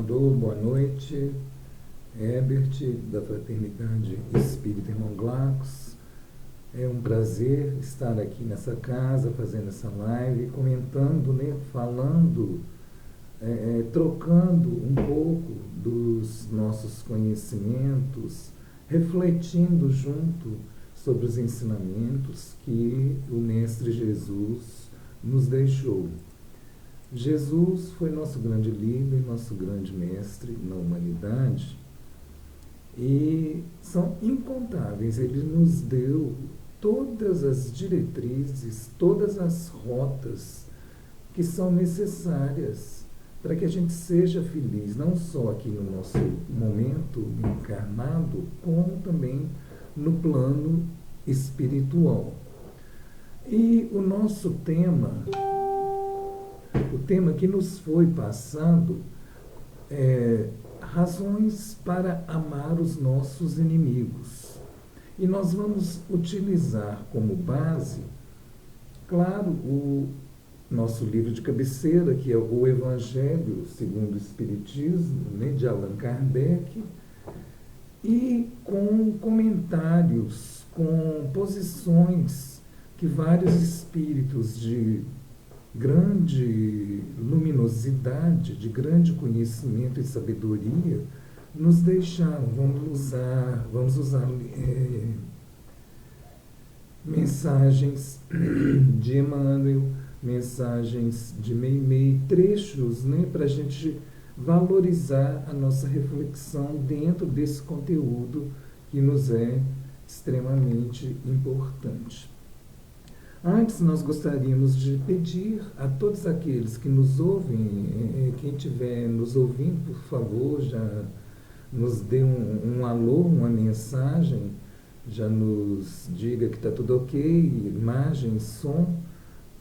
Salvador, boa noite. Herbert, da Fraternidade Espírita Irmão Glacos. É um prazer estar aqui nessa casa, fazendo essa live, comentando, falando, trocando um pouco dos nossos conhecimentos, refletindo junto sobre os ensinamentos que o Mestre Jesus nos deixou. Jesus foi nosso grande líder, nosso grande mestre na humanidade, e são incontáveis. Ele nos deu todas as diretrizes, todas as rotas que são necessárias para que a gente seja feliz, não só aqui no nosso momento encarnado, como também no plano espiritual. E o nosso tema, o tema que nos foi passado é razões para amar os nossos inimigos. E nós vamos utilizar como base, claro, o nosso livro de cabeceira, que é o Evangelho segundo o Espiritismo, de Allan Kardec, e com comentários, com posições que vários espíritos de grande luminosidade, de grande conhecimento e sabedoria nos deixaram. Vamos usar mensagens de Emmanuel, mensagens de Meimei, trechos, para a gente valorizar a nossa reflexão dentro desse conteúdo que nos é extremamente importante. Antes, nós gostaríamos de pedir a todos aqueles que nos ouvem, quem estiver nos ouvindo, por favor, já nos dê um alô, uma mensagem, já nos diga que está tudo ok, imagem, som,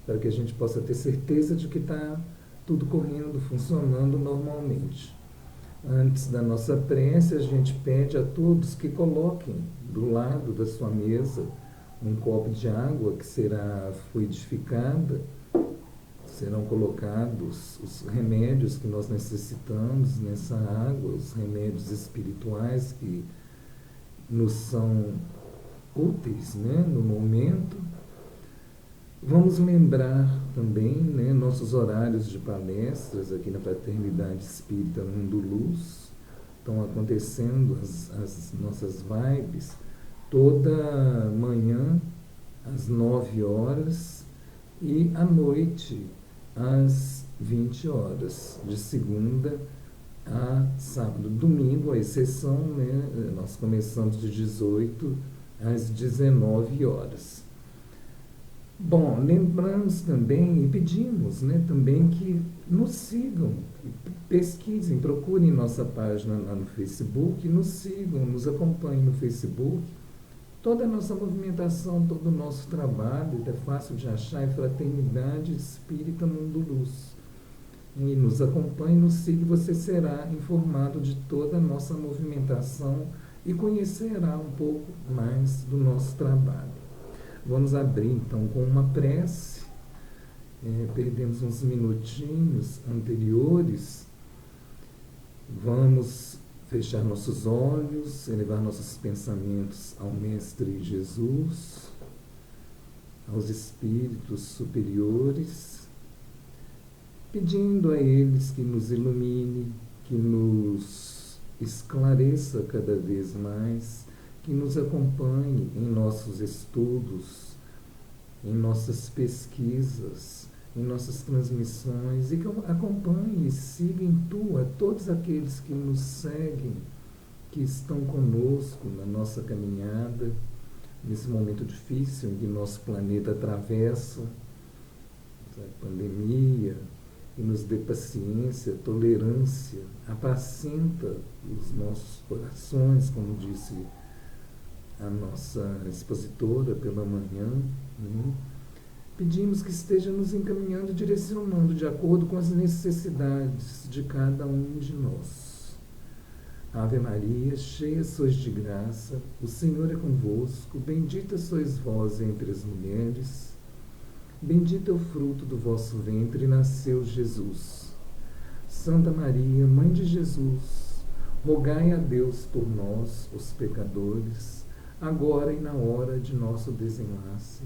para que a gente possa ter certeza de que está tudo correndo, funcionando normalmente. Antes da nossa prece, a gente pede a todos que coloquem do lado da sua mesa um copo de água que será fluidificada, serão colocados os remédios que nós necessitamos nessa água, os remédios espirituais que nos são úteis, no momento. Vamos lembrar também, nossos horários de palestras aqui na Fraternidade Espírita Mundo Luz. Estão acontecendo as nossas vibes toda manhã às 9 horas e à noite às 20 horas, de segunda a sábado. Domingo, a exceção, nós começamos de 18 às 19 horas. Bom, lembramos também e pedimos também que nos sigam, pesquisem, procurem nossa página lá no Facebook, nos sigam, nos acompanhem no Facebook. Toda a nossa movimentação, todo o nosso trabalho, é fácil de achar, é Fraternidade Espírita Mundo Luz. E nos acompanhe, nos siga, você será informado de toda a nossa movimentação e conhecerá um pouco mais do nosso trabalho. Vamos abrir então com uma prece. Perdemos uns minutinhos anteriores. Vamos fechar nossos olhos, elevar nossos pensamentos ao Mestre Jesus, aos espíritos superiores, pedindo a eles que nos ilumine, que nos esclareça cada vez mais, que nos acompanhe em nossos estudos, em nossas pesquisas, em nossas transmissões, e que acompanhe e siga, intua todos aqueles que nos seguem, que estão conosco na nossa caminhada, nesse momento difícil em que nosso planeta atravessa, a pandemia, e nos dê paciência, tolerância, apacenta os nossos corações, como disse a nossa expositora pela manhã, Pedimos que esteja nos encaminhando, direcionando de acordo com as necessidades de cada um de nós. Ave Maria, cheia sois de graça, o Senhor é convosco, bendita sois vós entre as mulheres, bendito é o fruto do vosso ventre, nasceu Jesus. Santa Maria, Mãe de Jesus, rogai a Deus por nós, os pecadores, agora e na hora de nosso desenlace.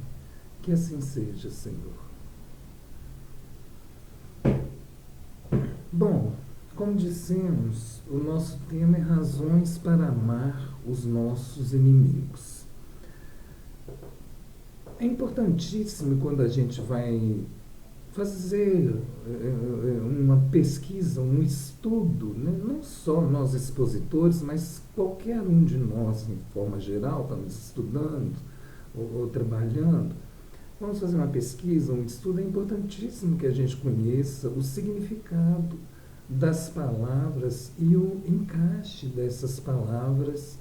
Que assim seja, Senhor. Bom, como dissemos, o nosso tema é razões para amar os nossos inimigos. É importantíssimo quando a gente vai fazer uma pesquisa, um estudo, né? Não só nós expositores, mas qualquer um de nós, em forma geral, estamos estudando ou trabalhando. Vamos fazer uma pesquisa, um estudo. É importantíssimo que a gente conheça o significado das palavras e o encaixe dessas palavras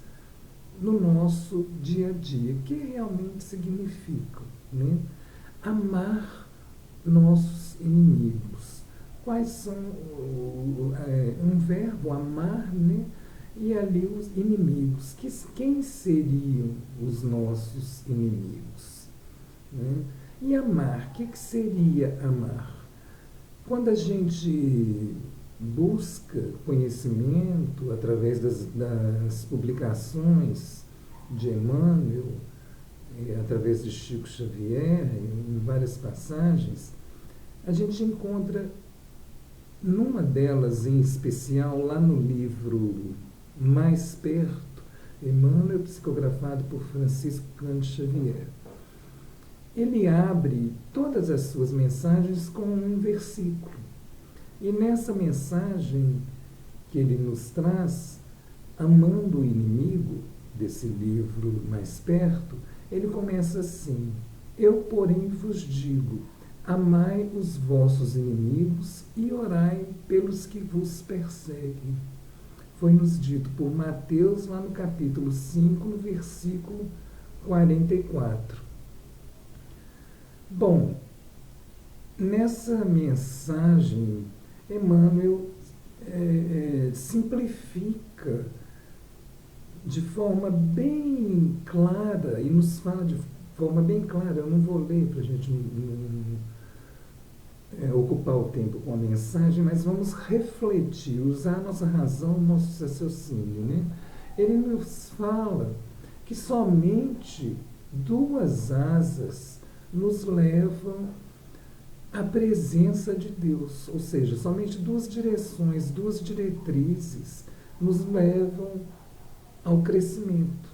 no nosso dia a dia. O que realmente significam, né? Amar nossos inimigos. Quais são um verbo, amar, né? E ali os inimigos. Quem seriam os nossos inimigos? Né? E amar, o que seria amar? Quando a gente busca conhecimento através das publicações de Emmanuel, através de Chico Xavier, em várias passagens, a gente encontra, numa delas em especial, lá no livro Mais Perto, Emmanuel, psicografado por Francisco Cândido Xavier. Ele abre todas as suas mensagens com um versículo. E nessa mensagem que ele nos traz, amando o inimigo, desse livro Mais Perto, ele começa assim: eu, porém, vos digo, amai os vossos inimigos e orai pelos que vos perseguem. Foi-nos dito por Mateus, lá no capítulo 5, no versículo 44. Bom, nessa mensagem, Emmanuel simplifica de forma bem clara, e nos fala de forma bem clara. Eu não vou ler para a gente ocupar o tempo com a mensagem, mas vamos refletir, usar a nossa razão, nosso raciocínio, né? Ele nos fala que somente duas asas nos levam à presença de Deus, ou seja, somente duas direções, duas diretrizes nos levam ao crescimento,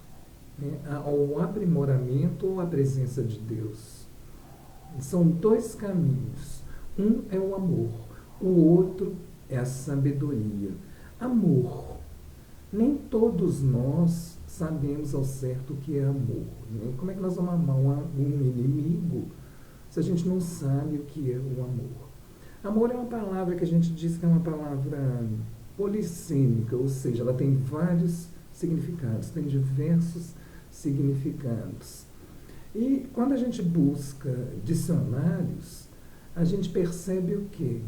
né? Ao aprimoramento ou à presença de Deus. São dois caminhos. Um é o amor, o outro é a sabedoria. Amor. Nem todos nós sabemos ao certo o que é amor, né? Como é que nós vamos amar um inimigo se a gente não sabe o que é o amor? Amor é uma palavra que a gente diz que é uma palavra polissêmica, ou seja, ela tem vários significados, tem diversos significados. E quando a gente busca dicionários, a gente percebe o quê?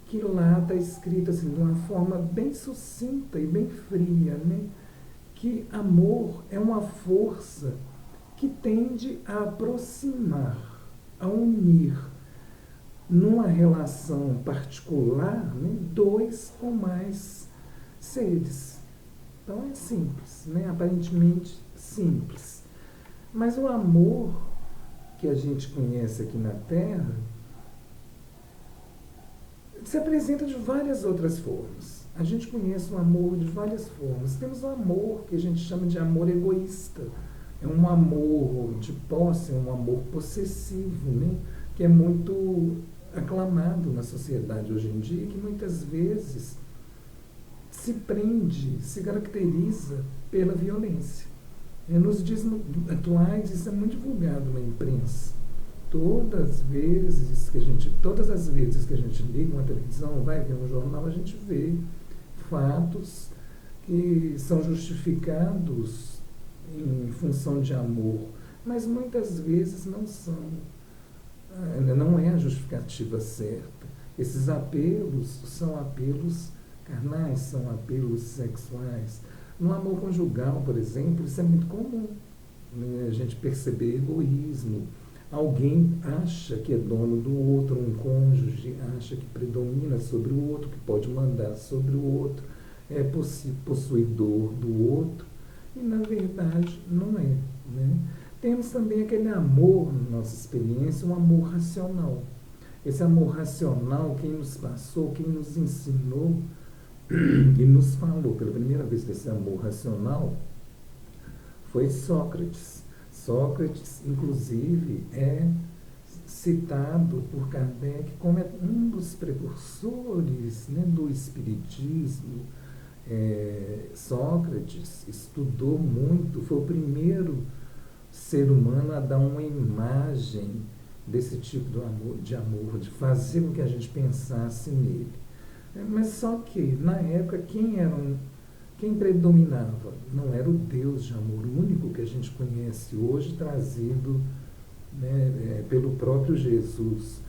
Que lá está escrito assim, de uma forma bem sucinta e bem fria, né? Que amor é uma força que tende a aproximar, a unir, numa relação particular, né, dois ou mais seres. Então é simples, né? Aparentemente simples. Mas o amor que a gente conhece aqui na Terra se apresenta de várias outras formas. A gente conhece o amor de várias formas. Temos o amor que a gente chama de amor egoísta. É um amor de posse, é um amor possessivo, né? Que é muito aclamado na sociedade hoje em dia, que muitas vezes se prende, se caracteriza pela violência. Nos dias atuais, isso é muito divulgado na imprensa. Todas as vezes que a gente liga uma televisão, vai ver um jornal, a gente vê fatos que são justificados em função de amor, mas muitas vezes não são. Não é a justificativa certa. Esses apelos são apelos carnais, são apelos sexuais. No amor conjugal, por exemplo, isso é muito comum, né? A gente perceber egoísmo, Alguém acha que é dono do outro, um cônjuge acha que predomina sobre o outro, que pode mandar sobre o outro, é possuidor do outro, e na verdade não é. Né? Temos também aquele amor, na nossa experiência, um amor racional. Esse amor racional, quem nos passou, quem nos ensinou e nos falou pela primeira vez desse amor racional foi Sócrates. Sócrates, inclusive, é citado por Kardec como um dos precursores, né, do espiritismo. Sócrates estudou muito, foi o primeiro ser humano a dar uma imagem desse tipo de amor, de fazer com que a gente pensasse nele. Mas só que, na época, quem predominava? Não era o Deus de amor único que a gente conhece hoje, trazido, né, pelo próprio Jesus.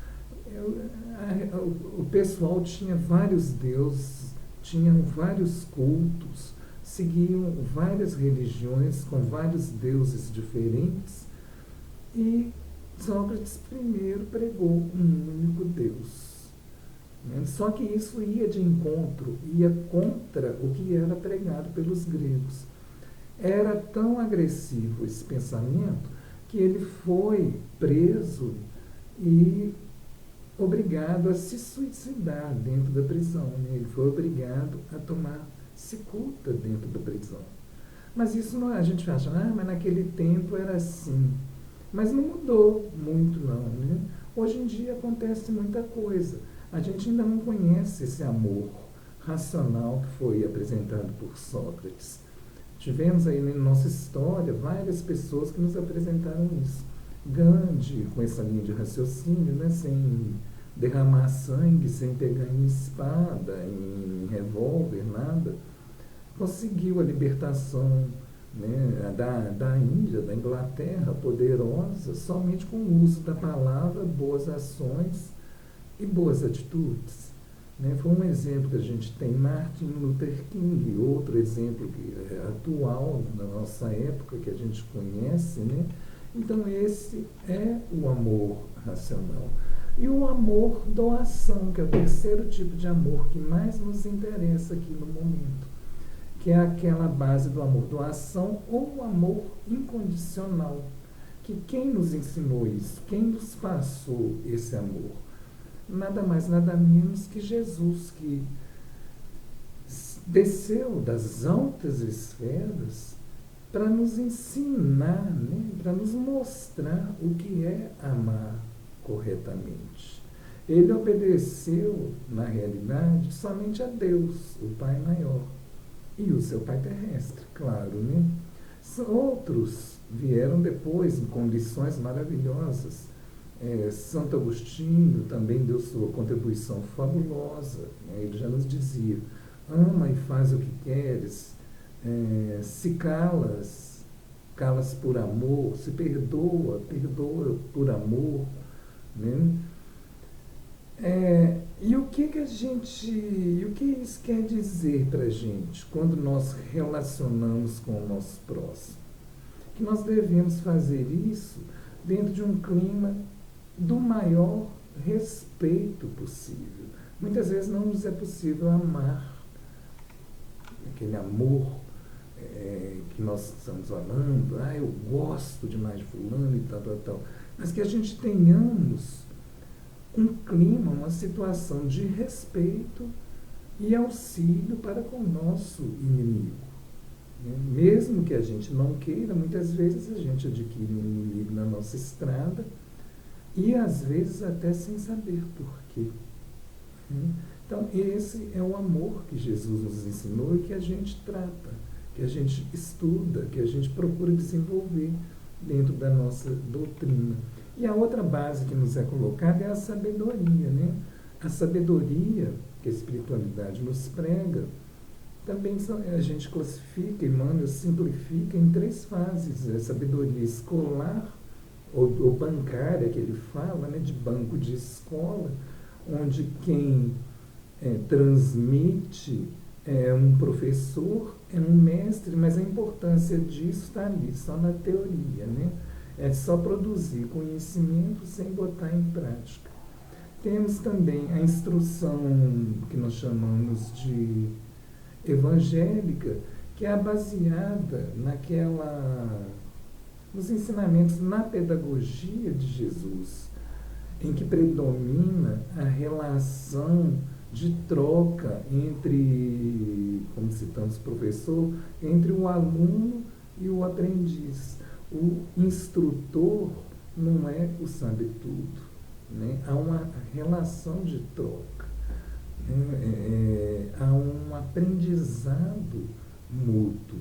O pessoal tinha vários deuses, tinham vários cultos, seguiam várias religiões com vários deuses diferentes, e Sócrates primeiro pregou um único Deus. Só que isso ia de encontro, ia contra o que era pregado pelos gregos. Era tão agressivo esse pensamento que ele foi preso e obrigado a se suicidar dentro da prisão. Ele foi obrigado a tomar cicuta dentro da prisão. Mas isso não, a gente acha, mas naquele tempo era assim. Mas não mudou muito não. Né? Hoje em dia acontece muita coisa. A gente ainda não conhece esse amor racional que foi apresentado por Sócrates. Tivemos aí na nossa história várias pessoas que nos apresentaram isso. Gandhi, com essa linha de raciocínio, né, sem derramar sangue, sem pegar em espada, em revólver, nada, conseguiu a libertação, né, da Índia, da Inglaterra, poderosa, somente com o uso da palavra, boas ações e boas atitudes. Né? Foi um exemplo que a gente tem, Martin Luther King, outro exemplo que é atual na nossa época, que a gente conhece. Né? Então esse é o amor racional. E o amor doação, que é o terceiro tipo de amor que mais nos interessa aqui no momento, que é aquela base do amor doação ou o amor incondicional. Que quem nos ensinou isso? Quem nos passou esse amor? Nada mais, nada menos que Jesus, que desceu das altas esferas para nos ensinar, né, para nos mostrar o que é amar corretamente. Ele obedeceu, na realidade, somente a Deus, o Pai maior, e o seu Pai terrestre, claro, né? Outros vieram depois em condições maravilhosas. Santo Agostinho também deu sua contribuição fabulosa. Né? Ele já nos dizia: ama e faz o que queres, se calas por amor, se perdoa por amor. Né? E o que isso quer dizer para a gente quando nós relacionamos com o nosso próximo? Que nós devemos fazer isso dentro de um clima do maior respeito possível. Muitas vezes não nos é possível amar, aquele amor que nós estamos falando, eu gosto demais de fulano e tal. Mas que a gente tenhamos um clima, uma situação de respeito e auxílio para com o nosso inimigo. Mesmo que a gente não queira, muitas vezes a gente adquire um inimigo na nossa estrada e às vezes até sem saber por quê. Então esse é o amor que Jesus nos ensinou e que a gente trata, que a gente estuda, que a gente procura desenvolver dentro da nossa doutrina. E a outra base que nos é colocada é a sabedoria. Né? A sabedoria que a espiritualidade nos prega, também a gente classifica, Emmanuel simplifica em 3 fases. A sabedoria escolar, ou bancária, que ele fala, né, de banco de escola, onde quem transmite é um professor, é um mestre, mas a importância disso está ali, só na teoria. Né? É só produzir conhecimento sem botar em prática. Temos também a instrução que nós chamamos de evangélica, que é baseada nos ensinamentos na pedagogia de Jesus, em que predomina a relação de troca entre, como citamos o professor, entre o aluno e o aprendiz. O instrutor não é o sabe-tudo, né? Há uma relação de troca, né? Há um aprendizado mútuo.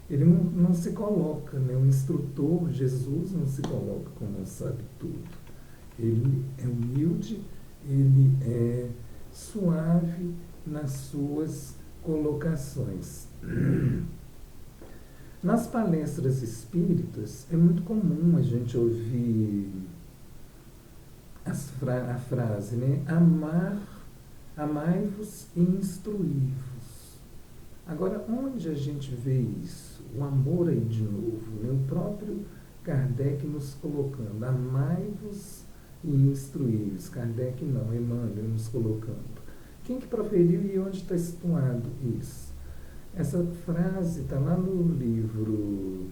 Ele não se coloca, né? O instrutor, Jesus, não se coloca como um sabe-tudo. Ele é humilde, ele é suave nas suas colocações. Nas palestras espíritas, é muito comum a gente ouvir a frase, né? Amai-vos e instruí-vos. Agora, onde a gente vê isso? O amor aí de novo, né? O próprio Kardec nos colocando, amai-vos e instruí-vos. Kardec não, Emmanuel nos colocando. Quem que proferiu e onde está situado isso? Essa frase está lá no livro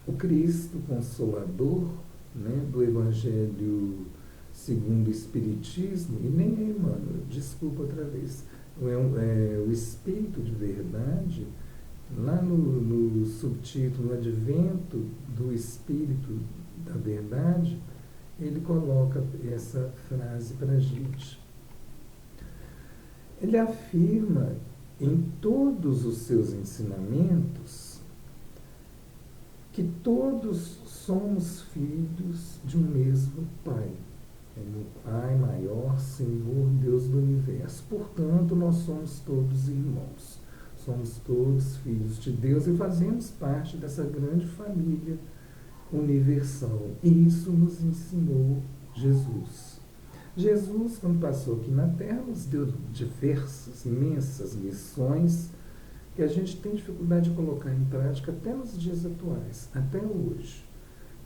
O Cristo Consolador, né, do Evangelho segundo o Espiritismo, e nem é Emmanuel, desculpa outra vez, o Espírito de Verdade, lá no subtítulo Advento do Espírito da Verdade, ele coloca essa frase para a gente. Ele afirma em todos os seus ensinamentos que todos somos filhos de um mesmo Pai. É o Pai maior, Senhor, Deus do Universo. Portanto, nós somos todos irmãos. Somos todos filhos de Deus e fazemos parte dessa grande família universal. E isso nos ensinou Jesus. Jesus, quando passou aqui na Terra, nos deu diversas, imensas lições que a gente tem dificuldade de colocar em prática até nos dias atuais, até hoje.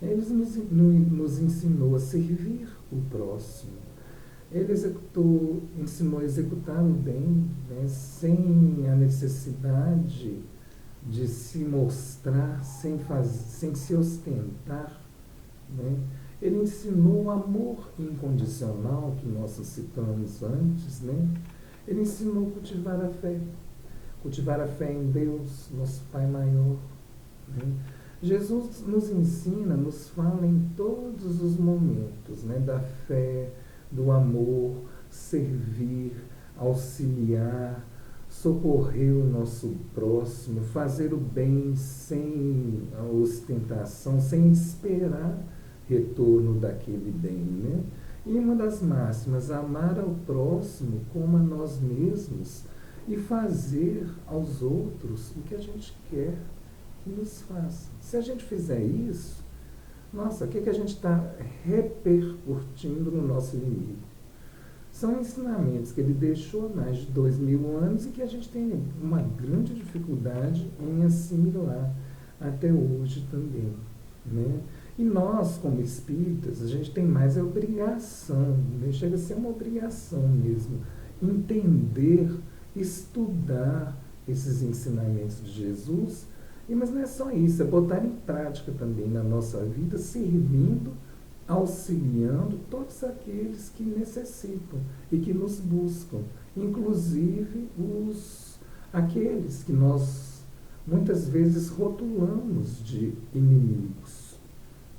Ele nos ensinou a servir o próximo. Ele ensinou a executar o bem, né, sem a necessidade de se mostrar, sem se ostentar, né? Ele ensinou o amor incondicional, que nós citamos antes, né? Ele ensinou a cultivar a fé em Deus, nosso Pai maior, né? Jesus nos ensina, nos fala em todos os momentos, né, da fé, do amor, servir, auxiliar, socorrer o nosso próximo, fazer o bem sem a ostentação, sem esperar retorno daquele bem, né? E uma das máximas, amar ao próximo como a nós mesmos e fazer aos outros o que a gente quer que nos façam. Se a gente fizer isso, nossa, o que a gente está repercutindo no nosso inimigo? São ensinamentos que ele deixou há mais de 2000 anos e que a gente tem uma grande dificuldade em assimilar até hoje também, né? E nós, como espíritas, a gente tem mais a obrigação, né? Chega a ser uma obrigação mesmo, entender, estudar esses ensinamentos de Jesus. Mas não é só isso, é botar em prática também na nossa vida, servindo, auxiliando todos aqueles que necessitam e que nos buscam, inclusive aqueles que nós muitas vezes rotulamos de inimigos,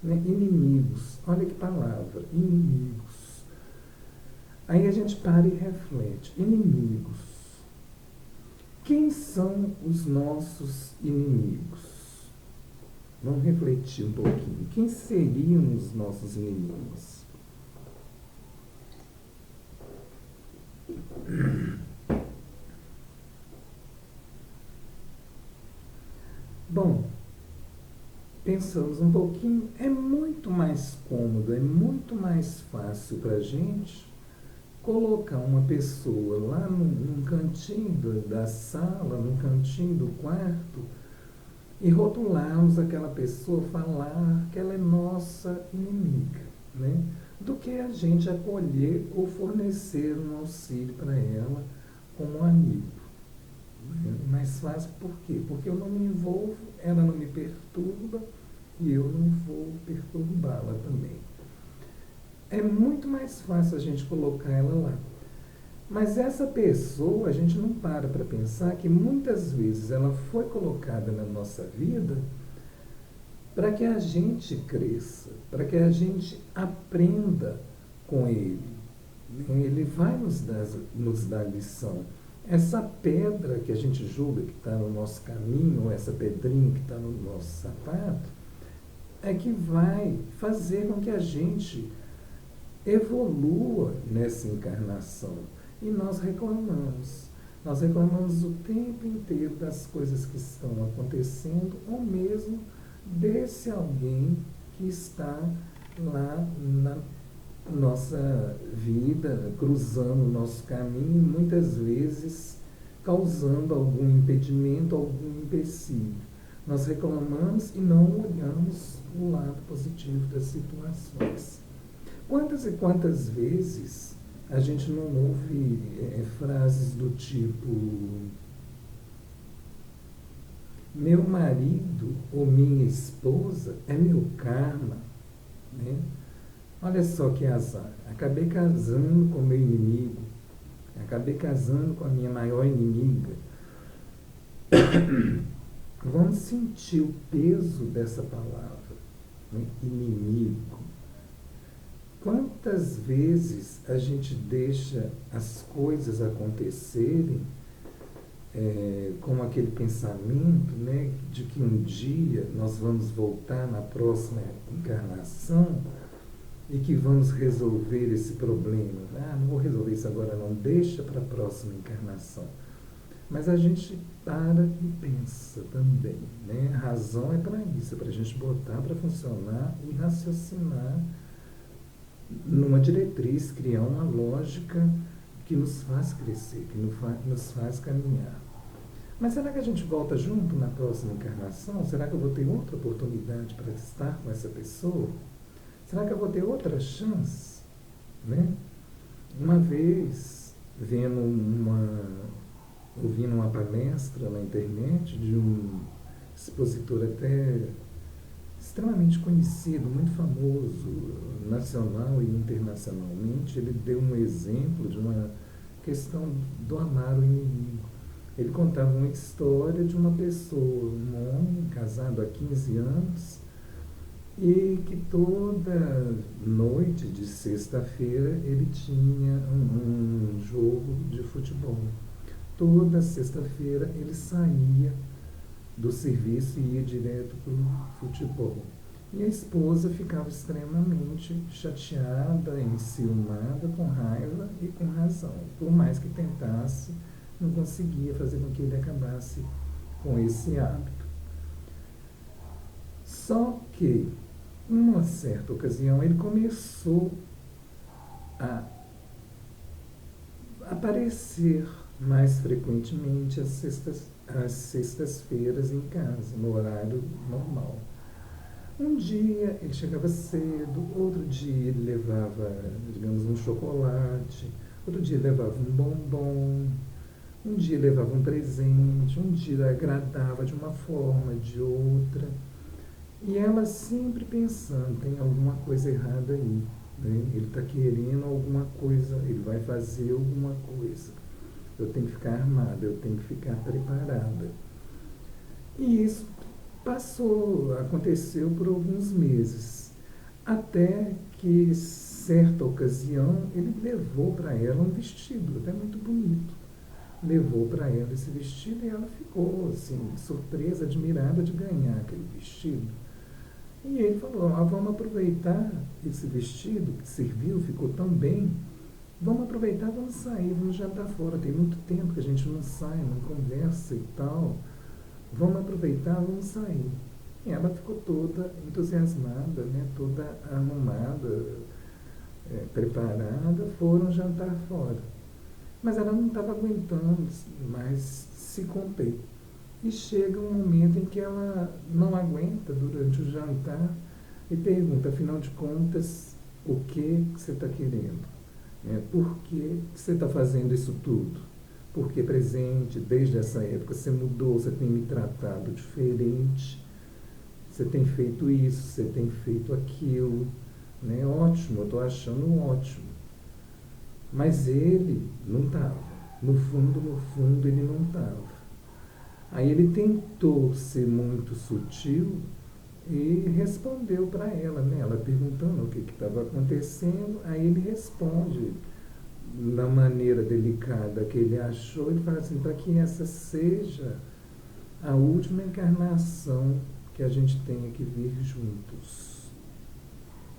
né? Inimigos, olha que palavra, inimigos. Aí a gente para e reflete, inimigos. Quem são os nossos inimigos? Vamos refletir um pouquinho. Quem seriam os nossos inimigos? Bom, pensamos um pouquinho, é muito mais cômodo, é muito mais fácil para a gente colocar uma pessoa lá num cantinho da sala, num cantinho do quarto, e rotularmos aquela pessoa, falar que ela é nossa inimiga, né? Do que a gente acolher ou fornecer um auxílio para ela como um amigo. É mais fácil por quê? Porque eu não me envolvo, ela não me perturba e eu não vou perturbá-la também. É muito mais fácil a gente colocar ela lá. Mas essa pessoa, a gente não para pensar que muitas vezes ela foi colocada na nossa vida para que a gente cresça, para que a gente aprenda com ele. Ele vai nos dar lição. Essa pedra que a gente julga que está no nosso caminho, ou essa pedrinha que está no nosso sapato, é que vai fazer com que a gente evolua nessa encarnação. E nós reclamamos. Nós reclamamos o tempo inteiro das coisas que estão acontecendo, ou mesmo desse alguém que está lá na nossa vida, cruzando o nosso caminho, e muitas vezes causando algum impedimento, algum empecilho. Nós reclamamos e não olhamos o lado positivo das situações. Quantas e quantas vezes a gente não ouve frases do tipo: meu marido ou minha esposa é meu karma, né? Olha só que azar, acabei casando com meu inimigo, acabei casando com a minha maior inimiga. Vamos sentir o peso dessa palavra, né? Inimigo. Quantas vezes a gente deixa as coisas acontecerem com aquele pensamento, né, de que um dia nós vamos voltar na próxima encarnação e que vamos resolver esse problema. Não vou resolver isso agora não, deixa para a próxima encarnação. Mas a gente para e pensa também, né? A razão é para isso, é para a gente botar para funcionar e raciocinar numa diretriz, criar uma lógica que nos faz crescer, que nos faz caminhar. Mas será que a gente volta junto na próxima encarnação? Será que eu vou ter outra oportunidade para estar com essa pessoa? Será que eu vou ter outra chance? Né? Uma vez, ouvindo uma palestra na internet de um expositor até extremamente conhecido, muito famoso, nacional e internacionalmente, ele deu um exemplo de uma questão do amar o inimigo. Ele contava uma história de uma pessoa, um homem casado há 15 anos, e que toda noite de sexta-feira ele tinha um jogo de futebol. Toda sexta-feira ele saía do serviço e ia direto para o futebol. E a esposa ficava extremamente chateada, enciumada, com raiva e com razão. Por mais que tentasse, não conseguia fazer com que ele acabasse com esse hábito. Só que, em uma certa ocasião, ele começou a aparecer mais frequentemente às sextas-feiras em casa, no horário normal. Um dia ele chegava cedo, outro dia ele levava, digamos, um chocolate, outro dia ele levava um bombom, um dia ele levava um presente, um dia agradava de uma forma, de outra. E ela sempre pensando, tem alguma coisa errada aí, né? Ele está querendo alguma coisa, ele vai fazer alguma coisa. Eu tenho que ficar armada, eu tenho que ficar preparada. E isso aconteceu por alguns meses, até que, certa ocasião, ele levou para ela um vestido, até muito bonito. Levou para ela esse vestido e ela ficou, assim, surpresa, admirada de ganhar aquele vestido. E ele falou: vamos aproveitar esse vestido que serviu, ficou tão bem, vamos aproveitar, vamos sair, vamos jantar fora, tem muito tempo que a gente não sai, não conversa e tal, vamos aproveitar, vamos sair. E ela ficou toda entusiasmada, né, toda arrumada, preparada, foram jantar fora. Mas ela não estava aguentando mais se conter. e chega um momento em que ela não aguenta durante o jantar e pergunta, afinal de contas, o que você está querendo? Por que você está fazendo isso tudo? Porque presente, desde essa época, você mudou, você tem me tratado diferente, você tem feito isso, você tem feito aquilo. Né? Ótimo, eu estou achando ótimo. Mas ele não estava. No fundo, ele não estava. Aí ele tentou ser muito sutil e respondeu para ela, né? Ela perguntando o que estava acontecendo, aí ele responde da maneira delicada que ele achou, ele fala assim, para que essa seja a última encarnação que a gente tenha que vir juntos.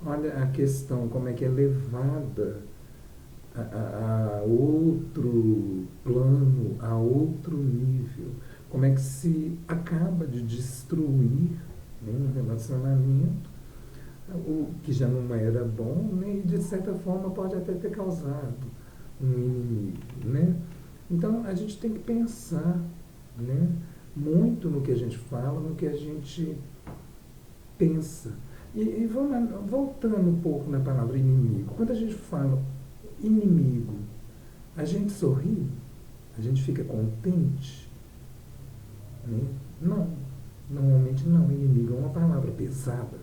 Olha a questão, como é que é levada a outro plano, a outro nível. Como é que se acaba de destruir, né, um relacionamento, o que já não era bom, né, e de certa forma pode até ter causado um inimigo. Né? Então a gente tem que pensar, né, muito no que a gente fala, no que a gente pensa. E vamos, voltando um pouco na palavra inimigo. Quando a gente fala inimigo, a gente sorri? A gente fica contente? Né? Não, normalmente não. Inimigo é uma palavra pesada,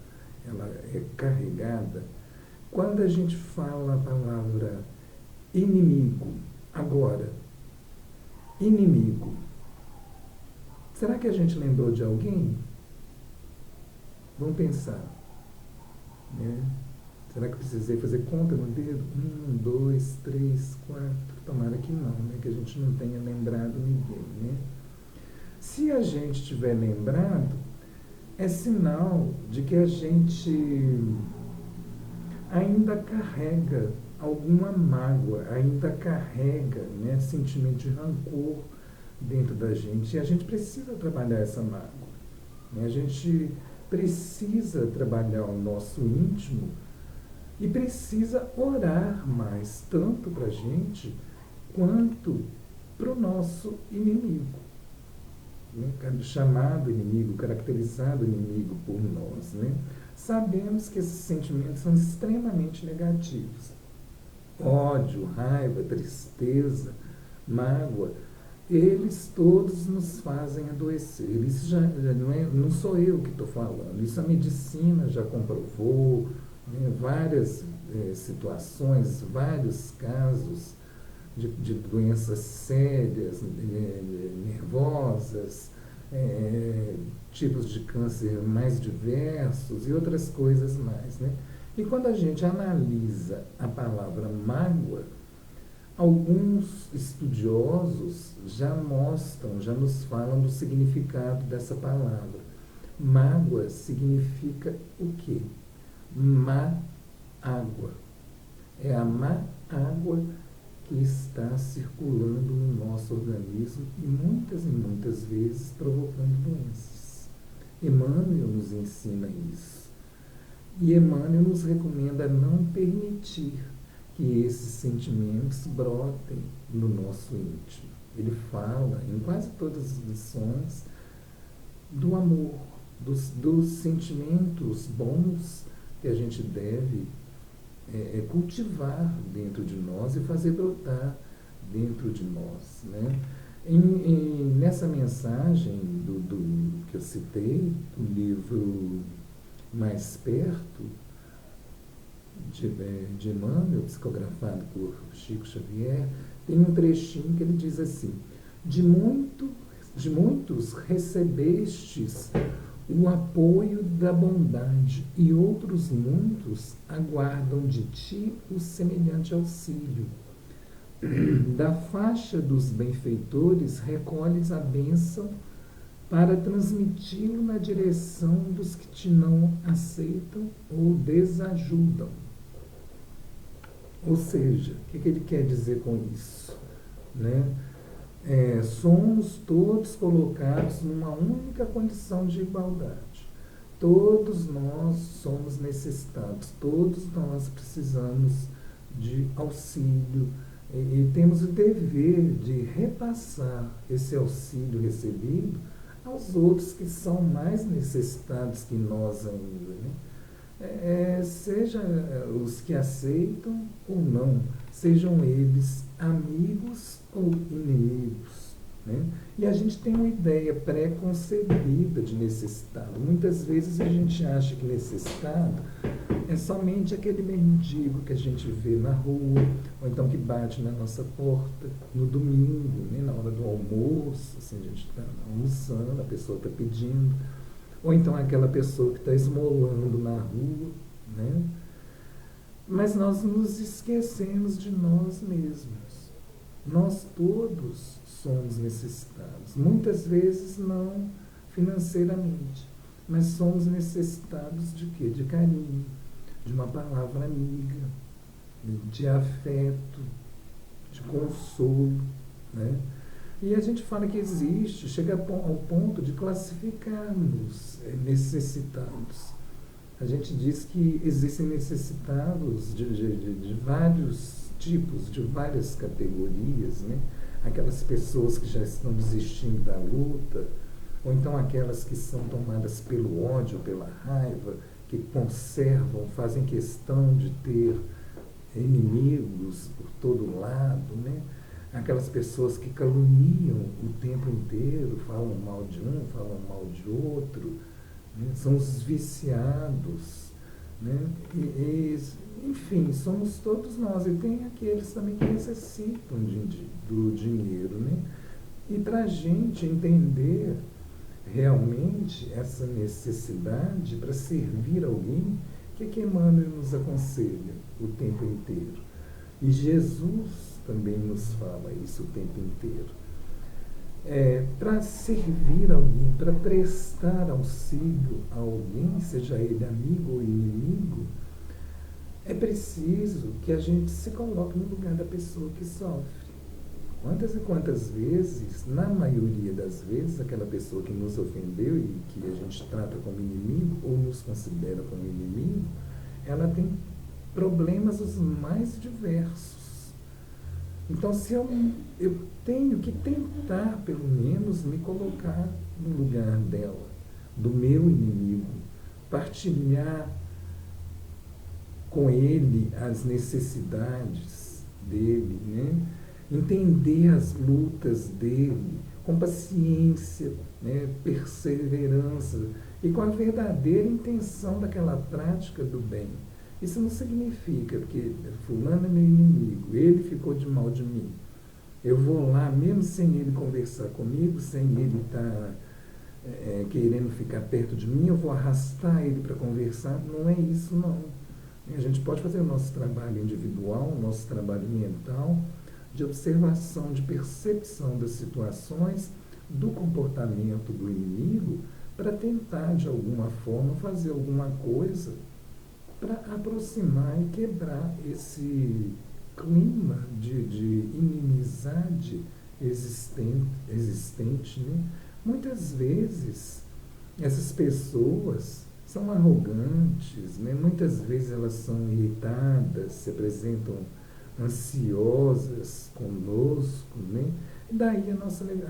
ela é carregada. Quando a gente fala a palavra inimigo, agora, inimigo, será que a gente lembrou de alguém? Vamos pensar. Né? Será que eu precisei fazer conta no dedo? 1, 2, 3, 4. Tomara que não, né? Que a gente não tenha lembrado ninguém. Né? Se a gente tiver lembrado, é sinal de que a gente ainda carrega alguma mágoa, ainda carrega, né, sentimento de rancor dentro da gente. E a gente precisa trabalhar essa mágoa. Né? A gente precisa trabalhar o nosso íntimo e precisa orar mais, tanto para a gente quanto para o nosso inimigo. Né? Chamado inimigo, caracterizado inimigo por nós. Né? Sabemos que esses sentimentos são extremamente negativos. Ódio, raiva, tristeza, mágoa, eles todos nos fazem adoecer. Isso já não sou eu que estou falando, isso a medicina já comprovou, né, várias situações, vários casos de doenças sérias, nervosas, tipos de câncer mais diversos e outras coisas mais. Né? E quando a gente analisa a palavra mágoa, alguns estudiosos já mostram, já nos falam do significado dessa palavra. Mágoa significa o quê? Má água. É a má água que está circulando no nosso organismo e muitas vezes provocando doenças. Emmanuel nos ensina isso. E Emmanuel nos recomenda não permitir que esses sentimentos brotem no nosso íntimo. Ele fala, em quase todas as lições, do amor, dos sentimentos bons que a gente deve cultivar dentro de nós e fazer brotar dentro de nós. Né? Nessa mensagem que eu citei, do livro Mais Perto, de Emmanuel, psicografado por Chico Xavier, tem um trechinho que ele diz assim: de muitos recebestes o apoio da bondade, e outros muitos aguardam de ti o semelhante auxílio. Da faixa dos benfeitores recolhes a bênção para transmiti-lo na direção dos que te não aceitam ou desajudam. Ou seja, o que ele quer dizer com isso? Né? Somos todos colocados numa única condição de igualdade. Todos nós somos necessitados, todos nós precisamos de auxílio e temos o dever de repassar esse auxílio recebido aos outros que são mais necessitados que nós ainda, né? Seja os que aceitam ou não, sejam eles amigos ou inimigos, né? E a gente tem uma ideia pré-concebida de necessitado. Muitas vezes a gente acha que necessitado é somente aquele mendigo que a gente vê na rua, ou então que bate na nossa porta no domingo, né, na hora do almoço, assim, a gente está almoçando, a pessoa está pedindo, ou então aquela pessoa que está esmolando na rua, né? Mas nós nos esquecemos de nós mesmos. Nós todos somos necessitados. Muitas vezes não financeiramente, mas somos necessitados de quê? De carinho, de uma palavra amiga, de afeto, de consolo, né? E a gente fala que existe, chega ao ponto de classificarmos necessitados. A gente diz que existem necessitados de vários tipos, de várias categorias, né? Aquelas pessoas que já estão desistindo da luta, ou então aquelas que são tomadas pelo ódio, pela raiva, que conservam, fazem questão de ter inimigos por todo lado, né? Aquelas pessoas que caluniam o tempo inteiro, falam mal de um, falam mal de outro, né? São os viciados, né? Enfim, somos todos nós. E tem aqueles também que necessitam do dinheiro, né? E para a gente entender realmente essa necessidade para servir alguém, o que Emmanuel nos aconselha o tempo inteiro? E Jesus também nos fala isso o tempo inteiro. Para servir alguém, para prestar auxílio a alguém, seja ele amigo ou inimigo, é preciso que a gente se coloque no lugar da pessoa que sofre. Quantas e quantas vezes, na maioria das vezes, aquela pessoa que nos ofendeu e que a gente trata como inimigo ou nos considera como inimigo, ela tem problemas os mais diversos. Então, se eu tenho que tentar, pelo menos, me colocar no lugar dela, do meu inimigo, partilhar com ele as necessidades dele, né? Entender as lutas dele com paciência, né? Perseverança e com a verdadeira intenção daquela prática do bem. Isso não significa que fulano é meu inimigo, ele ficou de mal de mim. Eu vou lá, mesmo sem ele conversar comigo, sem ele estar querendo ficar perto de mim, eu vou arrastar ele para conversar. Não é isso, não. A gente pode fazer o nosso trabalho individual, o nosso trabalho mental, de observação, de percepção das situações, do comportamento do inimigo, para tentar, de alguma forma, fazer alguma coisa para aproximar e quebrar esse clima de inimizade existente, né? Muitas vezes, essas pessoas são arrogantes, né? Muitas vezes elas são irritadas, se apresentam ansiosas conosco, né? E daí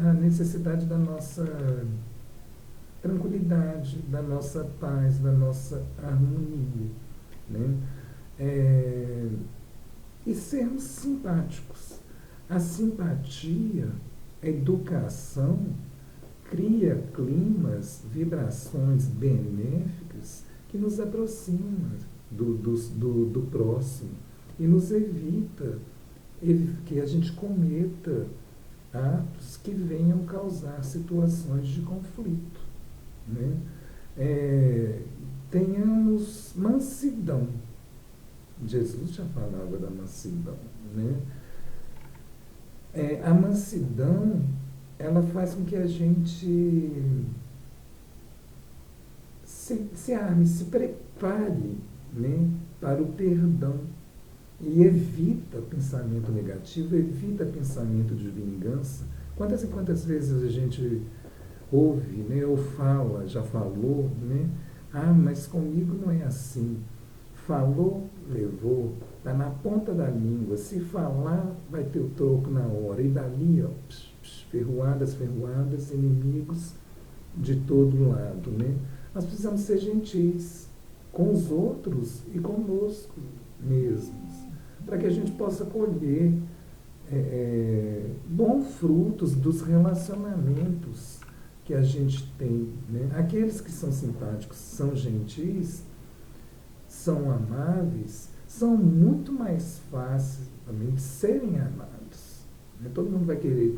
a necessidade da nossa tranquilidade, da nossa paz, da nossa harmonia, né? E sermos simpáticos. A simpatia, a educação, cria climas, vibrações benéficas que nos aproximam do próximo e nos evita que a gente cometa atos que venham causar situações de conflito, né? Tenhamos mansidão. Jesus já falava da mansidão, né? A mansidão, ela faz com que a gente se arme, se prepare, né, para o perdão e evita pensamento negativo, evita pensamento de vingança. Quantas e quantas vezes a gente ouve, né, ou fala, já falou, né? Mas comigo não é assim. Falou, levou, está na ponta da língua. Se falar, vai ter o troco na hora. E dali, ó, ferroadas, inimigos de todo lado, né? Nós precisamos ser gentis com os outros e conosco mesmos, para que a gente possa colher bons frutos dos relacionamentos que a gente tem, né? Aqueles que são simpáticos, são gentis, são amáveis, são muito mais fáceis também de serem amados, né? Todo mundo vai querer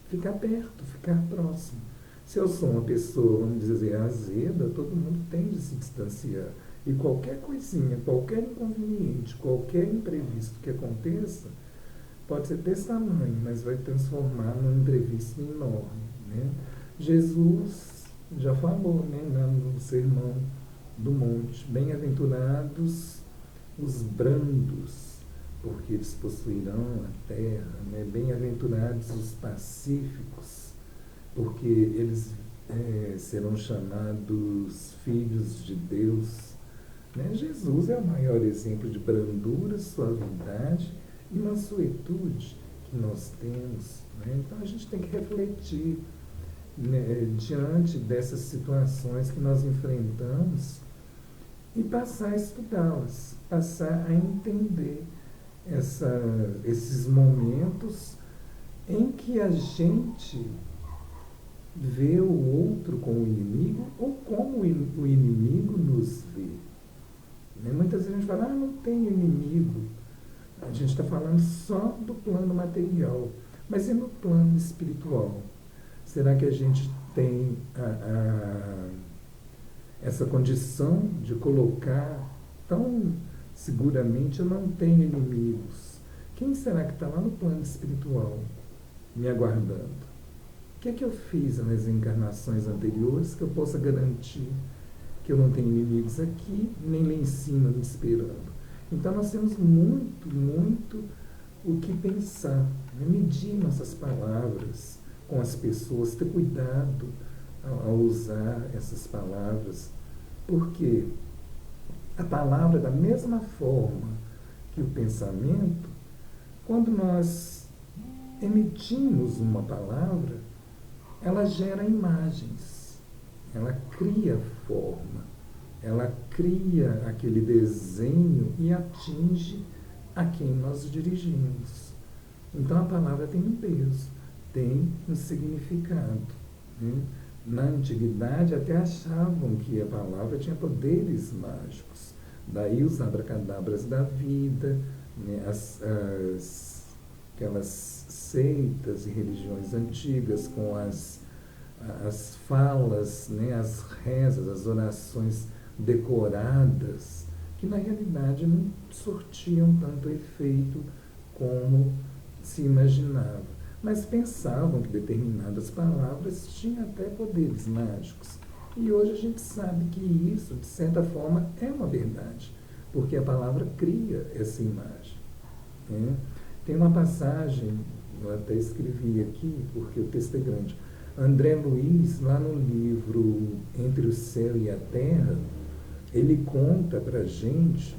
ficar perto, ficar próximo. Se eu sou uma pessoa, vamos dizer, azeda, todo mundo tende a se distanciar. E qualquer coisinha, qualquer inconveniente, qualquer imprevisto que aconteça, pode ser desse tamanho, mas vai transformar num imprevisto enorme, né? Jesus já falou, né, no Sermão do Monte: bem-aventurados os brandos, porque eles possuirão a terra, né? Bem-aventurados os pacíficos, porque eles serão chamados filhos de Deus, né? Jesus é o maior exemplo de brandura, suavidade e mansuetude que nós temos, né? Então a gente tem que refletir, né, diante dessas situações que nós enfrentamos, e passar a estudá-las, passar a entender esses momentos em que a gente vê o outro como inimigo ou como o inimigo nos vê, né? Muitas vezes a gente fala, não tem inimigo. A gente está falando só do plano material, mas e no plano espiritual? Será que a gente tem essa condição de colocar tão seguramente: eu não tenho inimigos? Quem será que está lá no plano espiritual me aguardando? O que é que eu fiz nas encarnações anteriores que eu possa garantir que eu não tenho inimigos aqui, nem lá em cima me esperando? Então nós temos muito, muito o que pensar, né? Medir nossas palavras com as pessoas, ter cuidado ao usar essas palavras, porque a palavra, da mesma forma que o pensamento, quando nós emitimos uma palavra, ela gera imagens, ela cria forma, ela cria aquele desenho e atinge a quem nós dirigimos. Então a palavra tem um peso, tem um significado, né? Na antiguidade até achavam que a palavra tinha poderes mágicos. Daí os abracadabras da vida, né? Aquelas seitas e religiões antigas com as falas, né? As rezas, as orações decoradas, que na realidade não surtiam tanto efeito como se imaginava, mas pensavam que determinadas palavras tinham até poderes mágicos. E hoje a gente sabe que isso, de certa forma, é uma verdade, porque a palavra cria essa imagem, né? Tem uma passagem, eu até escrevi aqui, porque o texto é grande. André Luiz, lá no livro Entre o Céu e a Terra, ele conta para a gente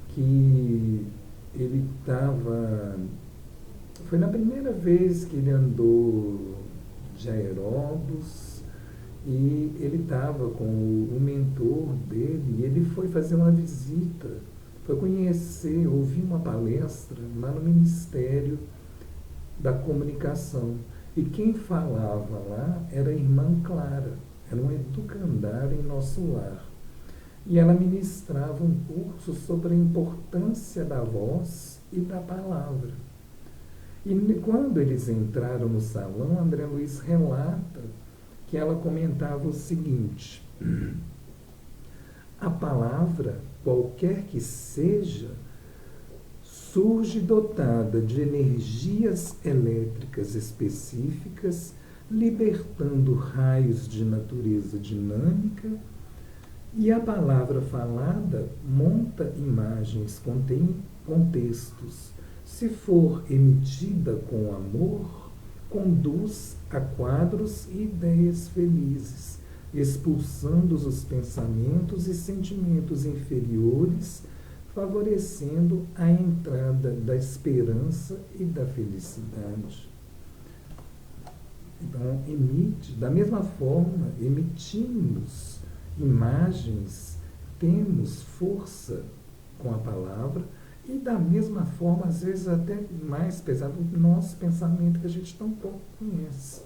que ele estava... Foi na primeira vez que ele andou de aeróbus, e ele estava com o mentor dele, e ele foi fazer uma visita, foi conhecer, ouvir uma palestra lá no Ministério da Comunicação. E quem falava lá era a irmã Clara, era uma educandária em nosso lar. E ela ministrava um curso sobre a importância da voz e da palavra. E quando eles entraram no salão, André Luiz relata que ela comentava o seguinte: a palavra, qualquer que seja, surge dotada de energias elétricas específicas, libertando raios de natureza dinâmica, e a palavra falada monta imagens, contém contextos. Se for emitida com amor, conduz a quadros e ideias felizes, expulsando os pensamentos e sentimentos inferiores, favorecendo a entrada da esperança e da felicidade. Então, emite, da mesma forma, emitimos imagens, temos força com a palavra, e da mesma forma, às vezes até mais pesado, o nosso pensamento que a gente tão pouco conhece.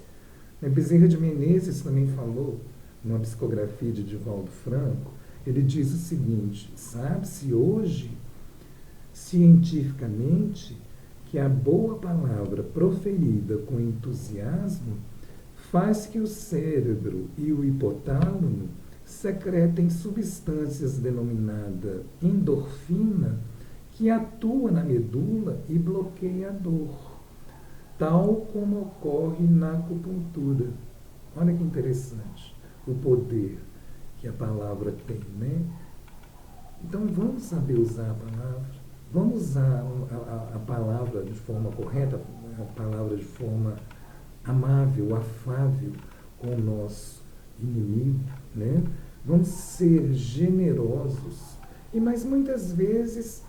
Bezerra de Menezes também falou, numa psicografia de Divaldo Franco, ele diz o seguinte: sabe-se hoje, cientificamente, que a boa palavra proferida com entusiasmo faz que o cérebro e o hipotálamo secretem substâncias denominada endorfina, que atua na medula e bloqueia a dor, tal como ocorre na acupuntura. Olha que interessante o poder que a palavra tem, né? Então vamos saber usar a palavra, vamos usar a palavra de forma correta, a palavra de forma amável, afável com o nosso inimigo, né? Vamos ser generosos. Mas muitas vezes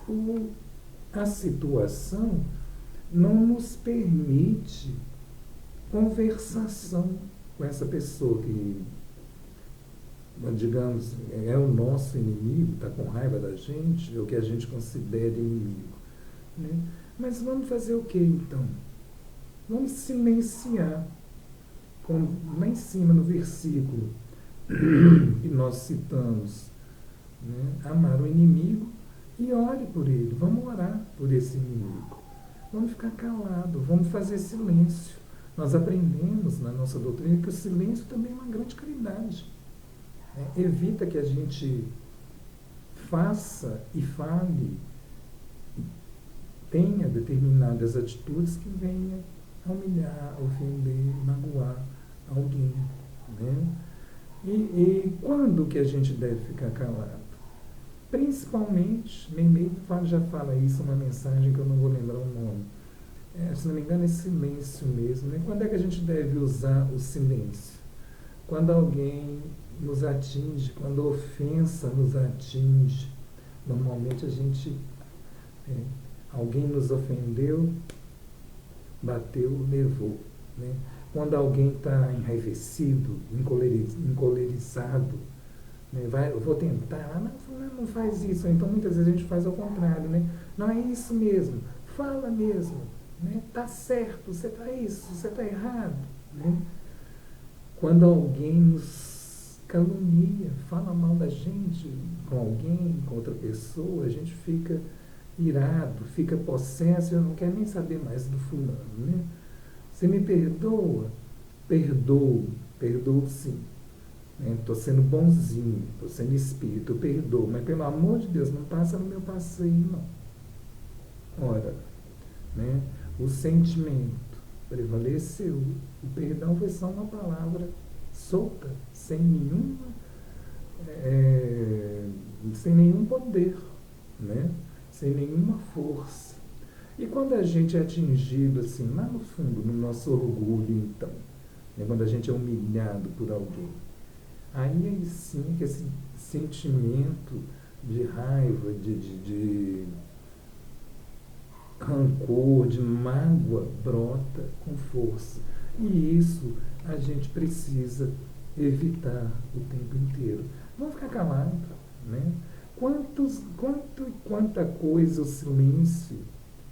a situação não nos permite conversação com essa pessoa que, digamos, é o nosso inimigo, está com raiva da gente, é o que a gente considera inimigo, né? Mas vamos fazer o que então? Vamos silenciar, como lá em cima no versículo que nós citamos, né? Amar o inimigo e ore por ele. Vamos orar por esse inimigo. Vamos ficar calados, vamos fazer silêncio. Nós aprendemos na nossa doutrina que o silêncio também é uma grande caridade. Evita que a gente faça e fale, tenha determinadas atitudes que venham a humilhar, ofender, magoar alguém, né? E quando que a gente deve ficar calado? Principalmente, Meimei já fala isso numa mensagem que eu não vou lembrar o nome. Se não me engano, é silêncio mesmo, né? Quando é que a gente deve usar o silêncio? Quando alguém nos atinge, quando a ofensa nos atinge. Normalmente a gente, alguém nos ofendeu, bateu, levou, né? Quando alguém está enraivecido, encolerizado, né? Eu vou tentar, não faz isso. Então muitas vezes a gente faz ao contrário, né? Não é isso mesmo, fala mesmo, né? Tá certo, você está isso, você está errado, né? Quando alguém nos calunia, fala mal da gente com alguém, com outra pessoa, a gente fica irado, fica possesso, eu não quero nem saber mais do fulano, né? Você me perdoa? Perdoo sim. Estou sendo bonzinho, estou sendo espírito, eu perdoo, mas pelo amor de Deus, não passa no meu passeio, não. Ora, né? O sentimento prevaleceu, o perdão foi só uma palavra solta, sem nenhum poder, né? Sem nenhuma força. E quando a gente é atingido assim, lá no fundo, no nosso orgulho, então, né? Quando a gente é humilhado por alguém, aí sim que esse sentimento de raiva, de rancor, de mágoa brota com força. E isso a gente precisa evitar o tempo inteiro. Vamos ficar calado, né? Quanta coisa o silêncio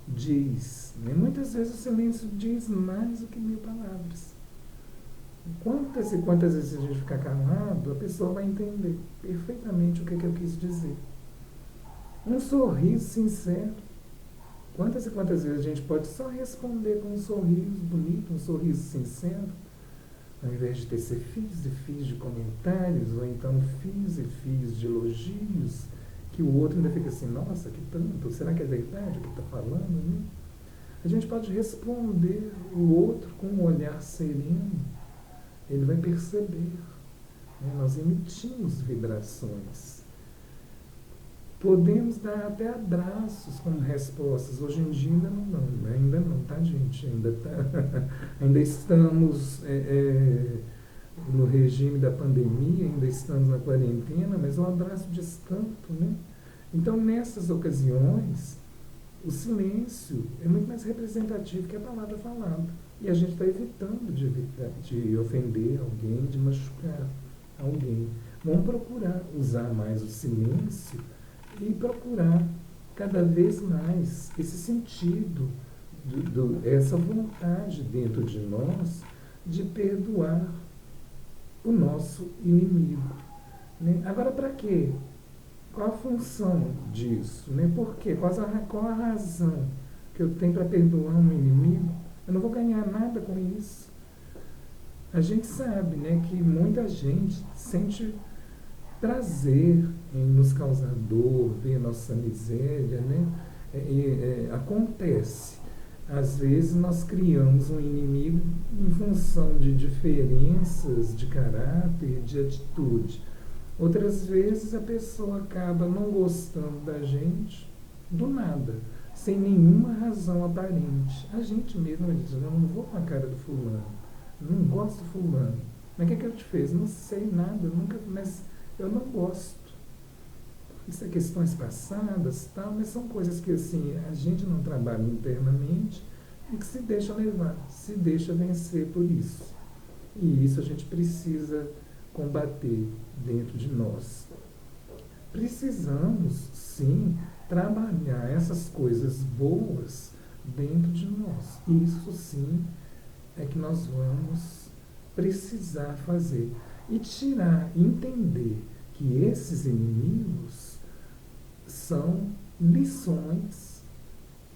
diz, né? Muitas vezes o silêncio diz mais do que 1000 palavras. Quantas e quantas vezes a gente ficar calado, a pessoa vai entender perfeitamente o que eu quis dizer. Um sorriso sincero. Quantas e quantas vezes a gente pode só responder com um sorriso bonito, um sorriso sincero, ao invés de ter fios e fios de comentários, ou então fios e fios de elogios, que o outro ainda fica assim, nossa, que tanto, será que é verdade o que está falando? Né? A gente pode responder o outro com um olhar sereno, ele vai perceber, né? Nós emitimos vibrações. Podemos dar até abraços como respostas. Hoje em dia ainda não, tá, gente? Ainda estamos no regime da pandemia, ainda estamos na quarentena, mas o abraço diz tanto, né? Então, nessas ocasiões, O silêncio é muito mais representativo que a palavra falada. E a gente está evitando de ofender alguém, de machucar alguém. Vamos procurar usar mais o silêncio e procurar cada vez mais esse sentido, essa vontade dentro de nós de perdoar o nosso inimigo. Né? Agora, para quê? Qual a função disso? Né? Por quê? Qual a razão que eu tenho para perdoar um inimigo? Eu não vou ganhar nada com isso. A gente sabe, né, que muita gente sente prazer em nos causar dor, ver nossa miséria, né? Acontece. Às vezes nós criamos um inimigo em função de diferenças de caráter, de atitude. Outras vezes a pessoa acaba não gostando da gente do nada, sem nenhuma razão aparente. A gente mesmo diz, eu não vou com a cara do fulano, não gosto do fulano. Mas o que ele te fez? Não sei nada, nunca, mas eu não gosto. Isso é questões passadas, tal, mas são coisas que assim, a gente não trabalha internamente e que se deixa levar, se deixa vencer por isso. E isso a gente precisa combater dentro de nós. Precisamos, sim, trabalhar essas coisas boas dentro de nós. Isso, sim, é que nós vamos precisar fazer. E tirar, entender que esses inimigos são lições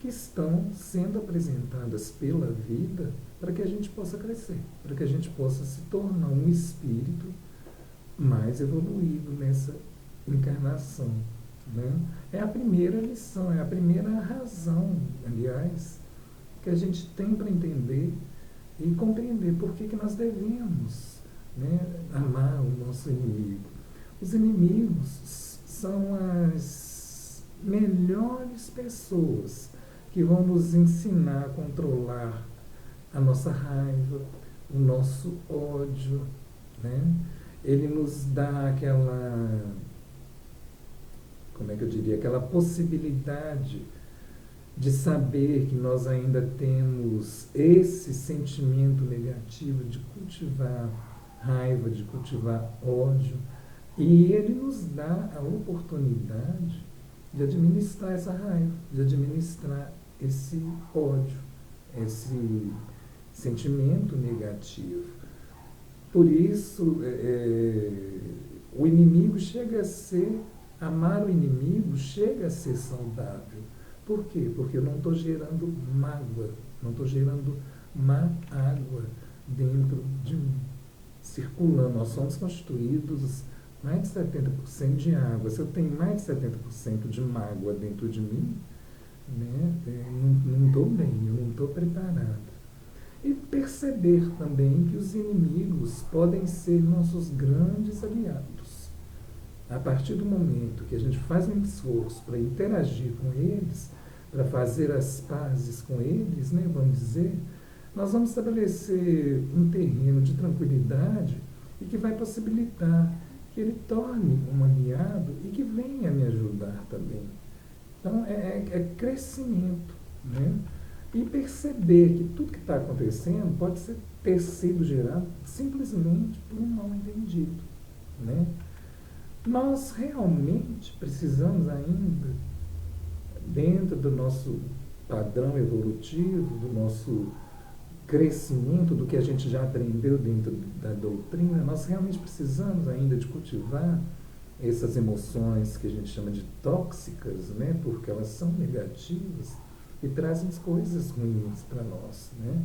que estão sendo apresentadas pela vida para que a gente possa crescer, para que a gente possa se tornar um espírito mais evoluído nessa encarnação. Né? É a primeira lição, é a primeira razão, aliás, que a gente tem para entender e compreender por que nós devemos, né, amar o nosso inimigo. Os inimigos são as melhores pessoas que vão nos ensinar a controlar a nossa raiva, o nosso ódio. Né? Ele nos dá aquela, como é que eu diria, aquela possibilidade de saber que nós ainda temos esse sentimento negativo de cultivar raiva, de cultivar ódio, e ele nos dá a oportunidade de administrar essa raiva, de administrar esse ódio, esse sentimento negativo. Por isso, o inimigo chega a ser, amar o inimigo chega a ser saudável. Por quê? Porque eu não estou gerando mágoa, não estou gerando má água dentro de mim, circulando. Nós somos constituídos mais de 70% de água. Se eu tenho mais de 70% de mágoa dentro de mim, né, não estou bem, eu não estou preparado. E perceber também que os inimigos podem ser nossos grandes aliados. A partir do momento que a gente faz um esforço para interagir com eles, para fazer as pazes com eles, né, vamos dizer, nós vamos estabelecer um terreno de tranquilidade e que vai possibilitar que ele torne um aliado e que venha me ajudar também. Então, é crescimento, né? E perceber que tudo que está acontecendo pode ter sido gerado simplesmente por um mal-entendido, né? Nós realmente precisamos ainda, dentro do nosso padrão evolutivo, do nosso crescimento, do que a gente já aprendeu dentro da doutrina, nós realmente precisamos ainda de cultivar essas emoções que a gente chama de tóxicas, né? Porque elas são negativas e trazem coisas ruins para nós, né?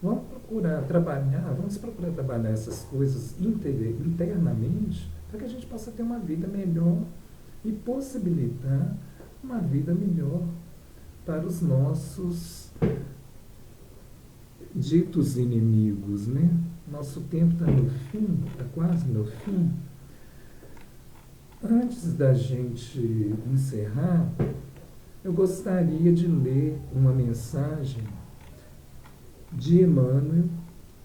Vamos procurar trabalhar essas coisas internamente para que a gente possa ter uma vida melhor e possibilitar uma vida melhor para os nossos ditos inimigos, né? Nosso tempo está no fim, está quase no fim. Antes da gente encerrar, eu gostaria de ler uma mensagem de Emmanuel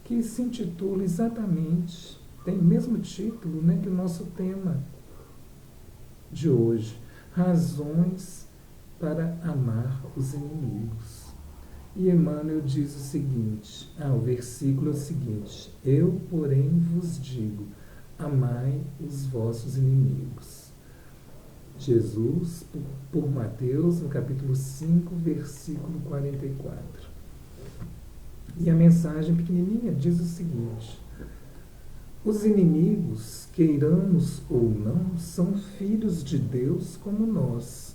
que se intitula exatamente, tem o mesmo título, né, que o nosso tema de hoje, Razões para amar os inimigos. E Emmanuel diz o seguinte, o versículo é o seguinte: eu, porém, vos digo, amai os vossos inimigos. Jesus, por Mateus, no capítulo 5, versículo 44. E a mensagem pequenininha diz o seguinte: os inimigos, queiramos ou não, são filhos de Deus como nós,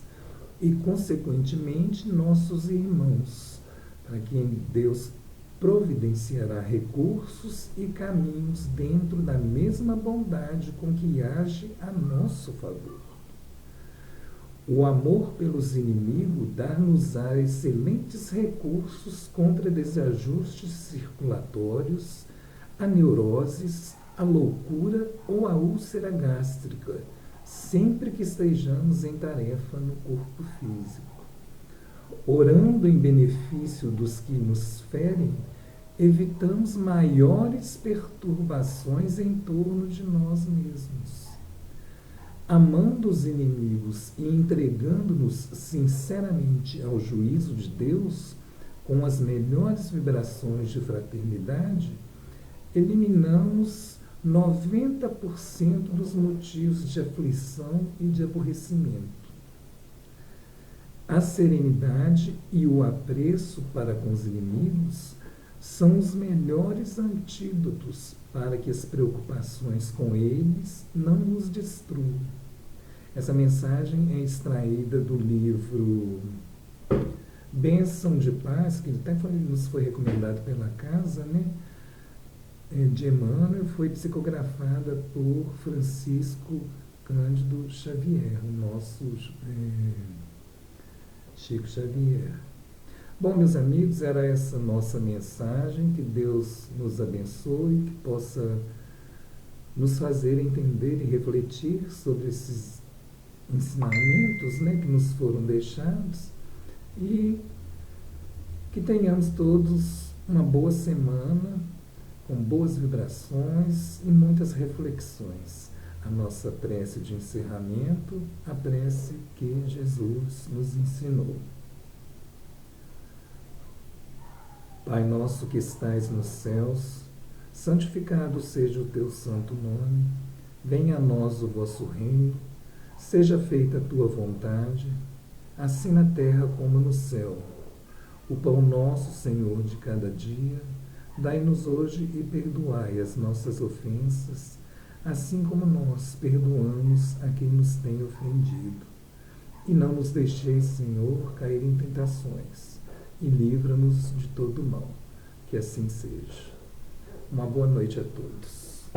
e, consequentemente, nossos irmãos, para quem Deus providenciará recursos e caminhos dentro da mesma bondade com que age a nosso favor. O amor pelos inimigos dar-nos-á excelentes recursos contra desajustes circulatórios, a neuroses, a loucura ou a úlcera gástrica, sempre que estejamos em tarefa no corpo físico. Orando em benefício dos que nos ferem, evitamos maiores perturbações em torno de nós mesmos. Amando os inimigos e entregando-nos sinceramente ao juízo de Deus, com as melhores vibrações de fraternidade, eliminamos 90% dos motivos de aflição e de aborrecimento. A serenidade e o apreço para com os inimigos são os melhores antídotos para que as preocupações com eles não nos destruam. Essa mensagem é extraída do livro Bênção de Paz, que até nos foi recomendado pela casa, né? De Emmanuel, foi psicografada por Francisco Cândido Xavier, o nosso Chico Xavier. Bom, meus amigos, era essa nossa mensagem. Que Deus nos abençoe, que possa nos fazer entender e refletir sobre esses ensinamentos, né, que nos foram deixados, e que tenhamos todos uma boa semana, com boas vibrações e muitas reflexões. A nossa prece de encerramento, a prece que Jesus nos ensinou. Pai nosso que estais nos céus, santificado seja o teu santo nome, venha a nós o vosso reino, seja feita a tua vontade, assim na terra como no céu. O pão nosso, Senhor, de cada dia, dai-nos hoje e perdoai as nossas ofensas, assim como nós perdoamos a quem nos tem ofendido. E não nos deixeis, Senhor, cair em tentações, e livra-nos de todo mal. Que assim seja. Uma boa noite a todos.